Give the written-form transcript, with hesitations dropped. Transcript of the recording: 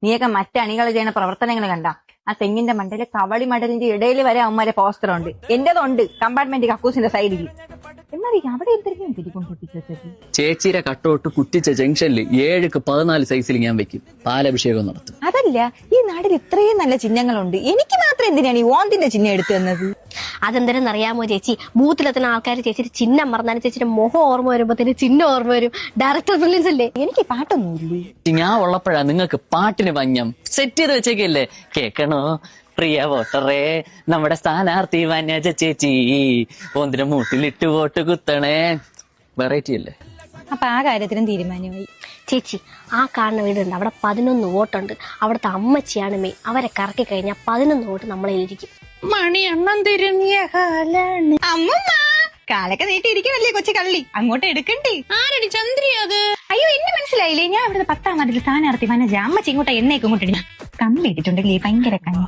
നീയൊക്കെ മറ്റണികൾ ചെയ്യുന്ന പ്രവർത്തനങ്ങൾ കണ്ട ആ തെങ്ങിന്റെ മണ്ടയിലെ കവളി മടലിന്റെ ഇടയിൽ വരെ അവന്മാരെ പോസ്റ്റർ ഉണ്ട്. എന്റേതുണ്ട് കമ്പാർട്ട്മെന്റ് കക്കൂസിന്റെ സൈഡിൽ. എന്നാലും അവിടെ എന്തെങ്കിലും തിരികൊണ്ടിരിക്കുന്നത് ചേച്ചിയുടെ കട്ടോട്ട് കുറ്റിച്ച ജംഗ്ഷനിൽ 7-14 സൈസിൽ ഞാൻ വെക്കും. പാലഭിഷേകം നടത്തും. അതല്ല, ഈ നാട്ടിൽ ഇത്രയും നല്ല ചിഹ്നങ്ങളുണ്ട്, എനിക്ക് മാത്രം എന്തിനാണ് ഈ ഓന്തിന്റെ ചിഹ്നം എടുത്തു തന്നത്? അതെന്തെങ്കിലും അറിയാമോ ചേച്ചി? ബൂത്തിലെത്തുന്ന ആൾക്കാർ ചേച്ചിയുടെ ചിഹ്നം മറന്നാലും ചേച്ചിയുടെ മുഖം ഓർമ്മ വരുമ്പോഴത്തേന് ചിഹ്നം ഓർമ്മ വരും. ഡയറക്ടർ ബ്രില്യൻസ് അല്ലേ? എനിക്ക് പാട്ടൊന്നുമില്ലേ. ഞാൻ ഉള്ളപ്പോഴാ നിങ്ങൾക്ക് പാട്ടിന് പഞ്ഞം. സെറ്റ് ചെയ്ത് വെച്ചേക്കല്ലേ? കേക്കണോ പ്രിയ വോട്ടറേ, നമ്മുടെ സ്ഥാനാർത്ഥി വനജ ചേച്ചി ഒന്നിന് മൂട്ടിലിട്ട് വോട്ട് കുത്തണേ. വെറൈറ്റി അല്ലേ? അപ്പൊ ആ കാര്യത്തിനും തീരുമാനമായി. ചേച്ചി, ആ കാണുന്ന വീടുണ്ട്, അവിടെ 11 വോട്ടുണ്ട്. അവിടുത്തെ അമ്മച്ചിയാണ് മെയ്. അവരെ കറക്കി കഴിഞ്ഞാൽ 11 വോട്ട് നമ്മളെ ഇരിക്കും. മണിയണ്ണം തിരുങ്ങിയ കാലാണ് അമ്മമ്മ. കാലൊക്കെ നീട്ടിയിരിക്കണല്ലേ കൊച്ചു കള്ളി, അങ്ങോട്ട് എടുക്കണ്ടേ? ആരടി ചന്ദ്രിയത്? അയ്യോ, എന്നെ മനസ്സിലായില്ലേ? ഞാൻ ഇവിടുത്തെ 10ാം വാർഡിൽ സ്ഥാനാർത്ഥി വനജ. അമ്മച്ചി ഇങ്ങോട്ട് എന്നേക്കും ഇങ്ങോട്ട് കമ്പി ഇട്ടിട്ടുണ്ടെങ്കിൽ ഭയങ്കര കണ്ണി.